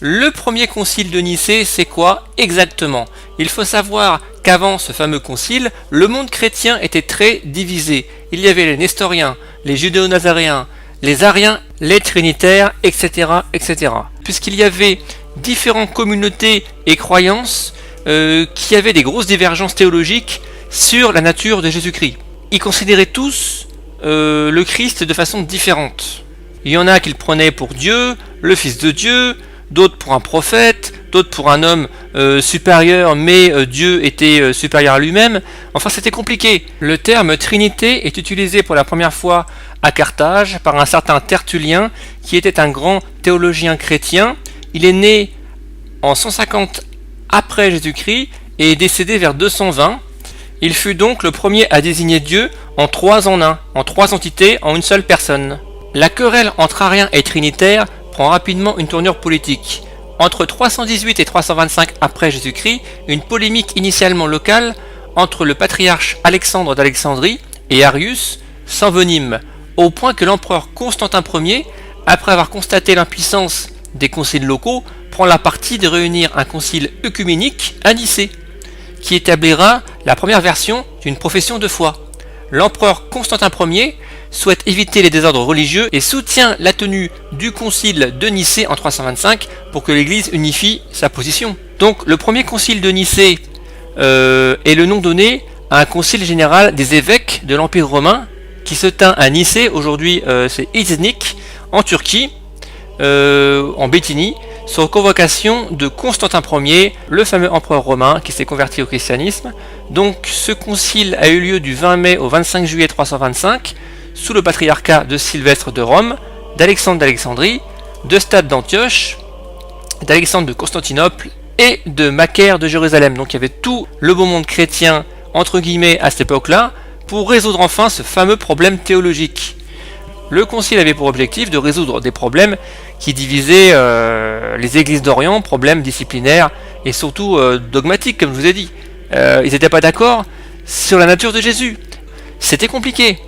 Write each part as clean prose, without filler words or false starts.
Le premier concile de Nicée, c'est quoi exactement? Il faut savoir qu'avant ce fameux concile, le monde chrétien était très divisé. Il y avait les nestoriens, les judéo-nazaréens, les ariens, les trinitaires, etc., etc. Puisqu'il y avait différentes communautés et croyances qui avaient des grosses divergences théologiques sur la nature de Jésus-Christ. Ils considéraient tous le Christ de façon différente. Il y en a qui le prenaient pour Dieu, le Fils de Dieu, d'autres pour un prophète, d'autres pour un homme supérieur, mais Dieu était supérieur à lui-même. Enfin, c'était compliqué. Le terme Trinité est utilisé pour la première fois à Carthage par un certain Tertullien, qui était un grand théologien chrétien. Il est né en 150 après Jésus-Christ et est décédé vers 220. Il fut donc le premier à désigner Dieu en trois en un, en trois entités, en une seule personne. La querelle entre ariens et trinitaires prend rapidement une tournure politique. Entre 318 et 325 après Jésus-Christ, une polémique initialement locale entre le patriarche Alexandre d'Alexandrie et Arius s'envenime, au point que l'empereur Constantin Ier, après avoir constaté l'impuissance des conciles locaux, prend la partie de réunir un concile œcuménique à Nicée, qui établira la première version d'une profession de foi. L'empereur Constantin Ier souhaite éviter les désordres religieux et soutient la tenue du concile de Nicée en 325 pour que l'Église unifie sa position. Donc le premier concile de Nicée est le nom donné à un concile général des évêques de l'Empire romain qui se tint à Nicée, aujourd'hui c'est Iznik, en Turquie, en Bithynie, sur convocation de Constantin Ier, le fameux empereur romain qui s'est converti au christianisme. Donc ce concile a eu lieu du 20 mai au 25 juillet 325, sous le patriarcat de Sylvestre de Rome, d'Alexandre d'Alexandrie, d'Eustathe d'Antioche, d'Alexandre de Constantinople et de Macaire de Jérusalem. Donc il y avait tout le beau monde chrétien, entre guillemets, à cette époque-là, pour résoudre enfin ce fameux problème théologique. Le concile avait pour objectif de résoudre des problèmes qui divisaient les églises d'Orient, problèmes disciplinaires et surtout dogmatiques, comme je vous ai dit. Ils n'étaient pas d'accord sur la nature de Jésus. C'était compliqué.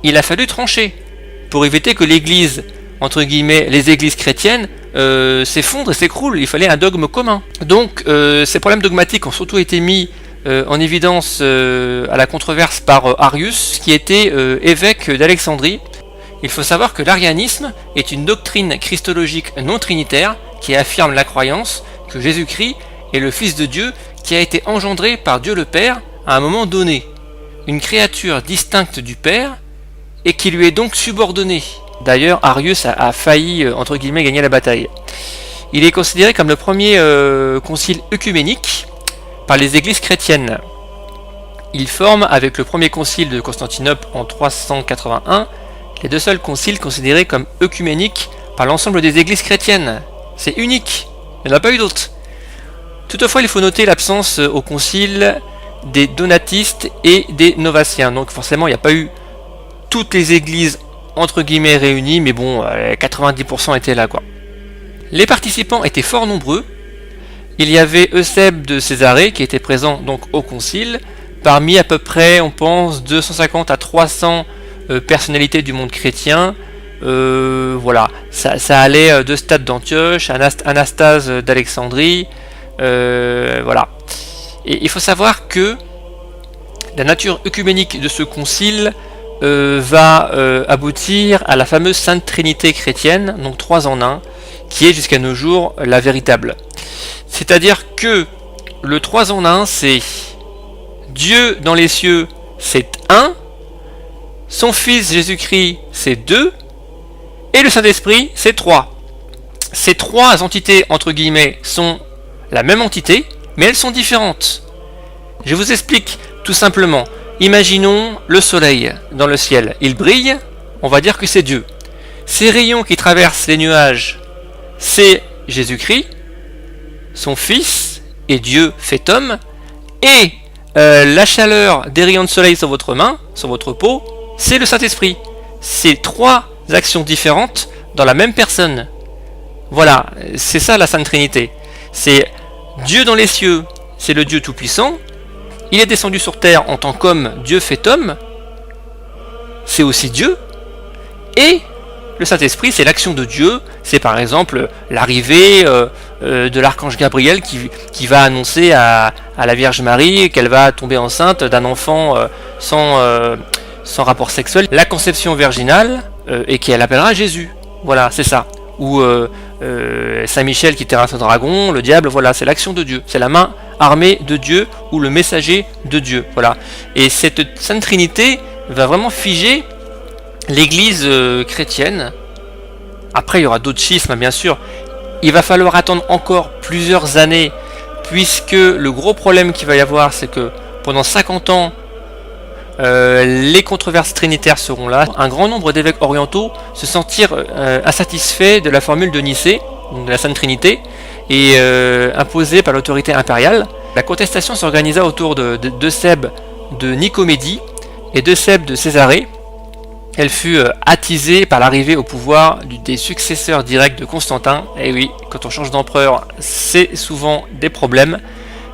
Il a fallu trancher pour éviter que l'église, entre guillemets, les églises chrétiennes, s'effondrent et s'écroulent. Il fallait un dogme commun. Donc ces problèmes dogmatiques ont surtout été mis en évidence à la controverse par Arius, qui était évêque d'Alexandrie. Il faut savoir que l'arianisme est une doctrine christologique non trinitaire qui affirme la croyance que Jésus-Christ est le Fils de Dieu qui a été engendré par Dieu le Père à un moment donné, une créature distincte du Père et qui lui est donc subordonnée. D'ailleurs, Arius a failli, entre guillemets, gagner la bataille. Il est considéré comme le premier concile œcuménique par les églises chrétiennes. Il forme, avec le premier concile de Constantinople en 381, les deux seuls conciles considérés comme œcuméniques par l'ensemble des églises chrétiennes. C'est unique, il n'y en a pas eu d'autres. Toutefois, il faut noter l'absence au concile des donatistes et des novaciens. Donc forcément, il n'y a pas eu toutes les églises entre guillemets réunies, mais bon, 90% étaient là, quoi. Les participants étaient fort nombreux. Il y avait Eusèbe de Césarée qui était présent donc au concile, parmi à peu près, on pense, 250 à 300 personnalités du monde chrétien. Voilà, ça allait d'Eustathe d'Antioche, Anastase d'Alexandrie, voilà. Et il faut savoir que la nature œcuménique de ce concile va aboutir à la fameuse Sainte Trinité chrétienne, donc 3 en 1, qui est jusqu'à nos jours la véritable. C'est-à-dire que le 3 en 1, c'est Dieu dans les cieux, c'est 1, son Fils Jésus-Christ, c'est 2, et le Saint-Esprit, c'est 3. Ces 3 entités, entre guillemets, sont la même entité, mais elles sont différentes. Je vous explique tout simplement. Imaginons le soleil dans le ciel. Il brille, on va dire que c'est Dieu. Ces rayons qui traversent les nuages, c'est Jésus-Christ, son Fils, et Dieu fait homme, et la chaleur des rayons de soleil sur votre main, sur votre peau, c'est le Saint-Esprit. C'est 3 actions différentes dans la même personne. Voilà, c'est ça la Sainte Trinité. C'est Dieu dans les cieux, c'est le Dieu Tout-Puissant. Il est descendu sur terre en tant qu'homme, Dieu fait homme. C'est aussi Dieu. Et Le Saint-Esprit, c'est l'action de Dieu, c'est par exemple l'arrivée de l'archange Gabriel qui va annoncer à la Vierge Marie qu'elle va tomber enceinte d'un enfant sans rapport sexuel, la conception virginale, et qu'elle appellera Jésus. Voilà, c'est ça. Ou Saint Michel qui terrasse un dragon, le diable, voilà, c'est l'action de Dieu. C'est la main armée de Dieu ou le messager de Dieu. Voilà. Et cette Sainte Trinité va vraiment figer l'Église chrétienne. Après, il y aura d'autres schismes, bien sûr. Il va falloir attendre encore plusieurs années, puisque le gros problème qu'il va y avoir, c'est que pendant 50 ans, les controverses trinitaires seront là. Un grand nombre d'évêques orientaux se sentirent insatisfaits de la formule de Nicée, donc de la Sainte Trinité, et imposée par l'autorité impériale. La contestation s'organisa autour de Eusèbe de Nicomédie et d'Eusèbe de Césarée. Elle fut attisée par l'arrivée au pouvoir des successeurs directs de Constantin. Et oui, quand on change d'empereur, c'est souvent des problèmes.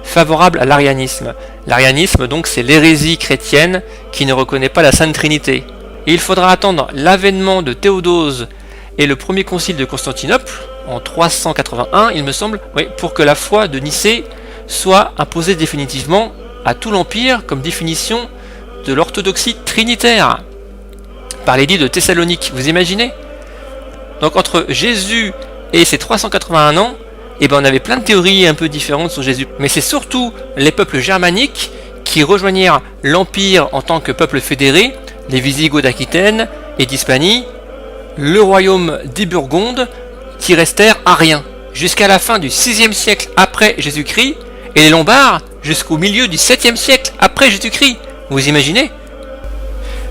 Favorables à l'arianisme. L'arianisme, donc, c'est l'hérésie chrétienne qui ne reconnaît pas la Sainte Trinité. Et il faudra attendre l'avènement de Théodose et le premier concile de Constantinople, en 381, il me semble, oui, pour que la foi de Nicée soit imposée définitivement à tout l'Empire comme définition de l'orthodoxie trinitaire. Par l'édit de Thessalonique, vous imaginez? Donc entre Jésus et ses 381 ans, eh ben on avait plein de théories un peu différentes sur Jésus. Mais c'est surtout les peuples germaniques qui rejoignirent l'Empire en tant que peuple fédéré, les Visigoths d'Aquitaine et d'Hispanie, le royaume des Burgondes, qui restèrent ariens, jusqu'à la fin du 6e siècle après Jésus-Christ, et les Lombards jusqu'au milieu du 7e siècle après Jésus-Christ. Vous imaginez?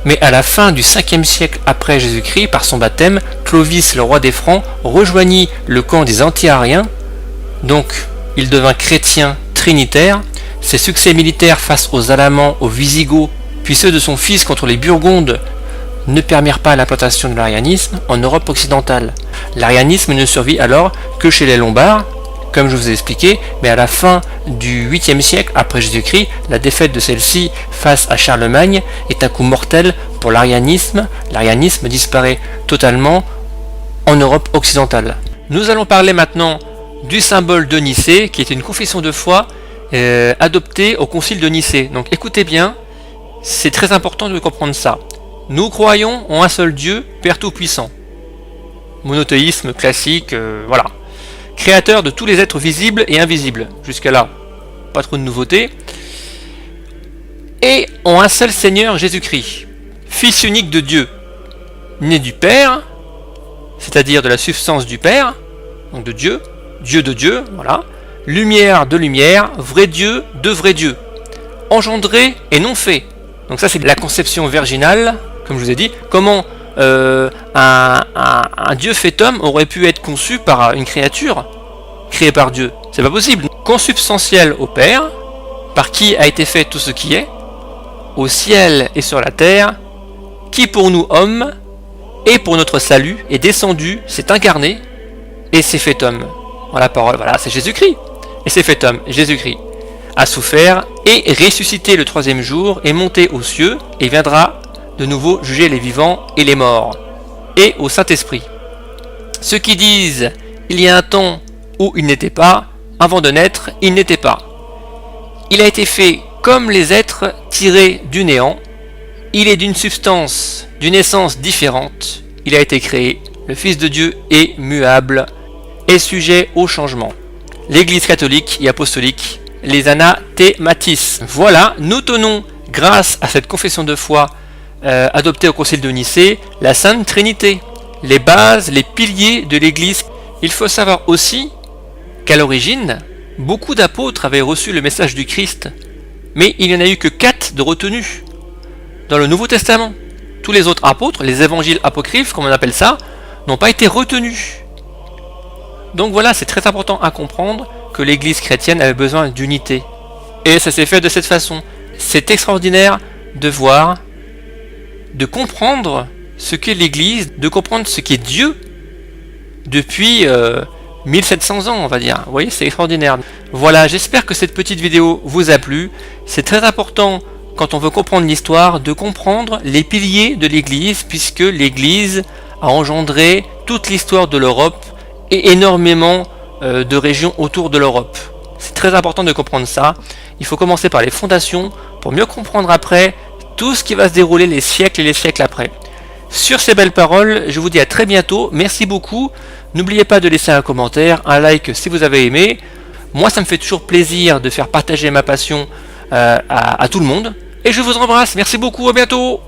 Mais à la fin du 5e siècle après Jésus-Christ, par son baptême, Clovis, le roi des Francs, rejoignit le camp des anti-ariens. Donc, il devint chrétien trinitaire. Ses succès militaires face aux Alamans, aux Visigoths, puis ceux de son fils contre les Burgondes, ne permirent pas l'implantation de l'arianisme en Europe occidentale. L'arianisme ne survit alors que chez les Lombards, comme je vous ai expliqué, mais à la fin du 8e siècle après Jésus-Christ, la défaite de celle-ci face à Charlemagne est un coup mortel pour l'arianisme. L'arianisme disparaît totalement en Europe occidentale. Nous allons parler maintenant du symbole de Nicée, qui est une confession de foi adoptée au concile de Nicée. Donc écoutez bien, c'est très important de comprendre ça. Nous croyons en un seul Dieu, Père Tout-Puissant. Monothéisme classique, voilà. Créateur de tous les êtres visibles et invisibles. Jusqu'à là, pas trop de nouveautés. Et en un seul Seigneur Jésus-Christ, Fils unique de Dieu, né du Père, c'est-à-dire de la substance du Père, donc de Dieu, Dieu de Dieu, voilà. Lumière de lumière, vrai Dieu de vrai Dieu. Engendré et non fait. Donc ça c'est la conception virginale, comme je vous ai dit. Comment un Dieu fait homme aurait pu être conçu par une créature créée par Dieu? C'est pas possible. Consubstantiel au Père, par qui a été fait tout ce qui est, au ciel et sur la terre, qui pour nous hommes, et pour notre salut, est descendu, s'est incarné, et s'est fait homme. Voilà la parole, voilà, c'est Jésus-Christ. Et s'est fait homme, Jésus-Christ a souffert, et ressuscité le 3e jour, est monté aux cieux, et viendra de nouveau juger les vivants et les morts, et au Saint-Esprit. Ceux qui disent « il y a un temps où il n'était pas, avant de naître, il n'était pas ». Il a été fait comme les êtres tirés du néant, il est d'une substance, d'une essence différente, il a été créé, le Fils de Dieu est muable, est sujet au changement. L'Église catholique et apostolique, les anathématis. Voilà, nous tenons, grâce à cette confession de foi, adopté au concile de Nicée, la Sainte Trinité, les bases, les piliers de l'Église. Il faut savoir aussi qu'à l'origine, beaucoup d'apôtres avaient reçu le message du Christ, mais il n'y en a eu que 4 de retenus dans le Nouveau Testament. Tous les autres apôtres, les évangiles apocryphes, comme on appelle ça, n'ont pas été retenus. Donc voilà, c'est très important à comprendre que l'Église chrétienne avait besoin d'unité. Et ça s'est fait de cette façon. C'est extraordinaire de voir, de comprendre ce qu'est l'Église, de comprendre ce qu'est Dieu depuis 1700 ans, on va dire. Vous voyez, c'est extraordinaire. Voilà, j'espère que cette petite vidéo vous a plu. C'est très important, quand on veut comprendre l'histoire, de comprendre les piliers de l'Église, puisque l'Église a engendré toute l'histoire de l'Europe et énormément de régions autour de l'Europe. C'est très important de comprendre ça. Il faut commencer par les fondations pour mieux comprendre après tout ce qui va se dérouler les siècles et les siècles après. Sur ces belles paroles, je vous dis à très bientôt. Merci beaucoup. N'oubliez pas de laisser un commentaire, un like si vous avez aimé. Moi, ça me fait toujours plaisir de faire partager ma passion à tout le monde. Et je vous embrasse. Merci beaucoup. À bientôt.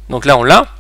Donc là, on l'a.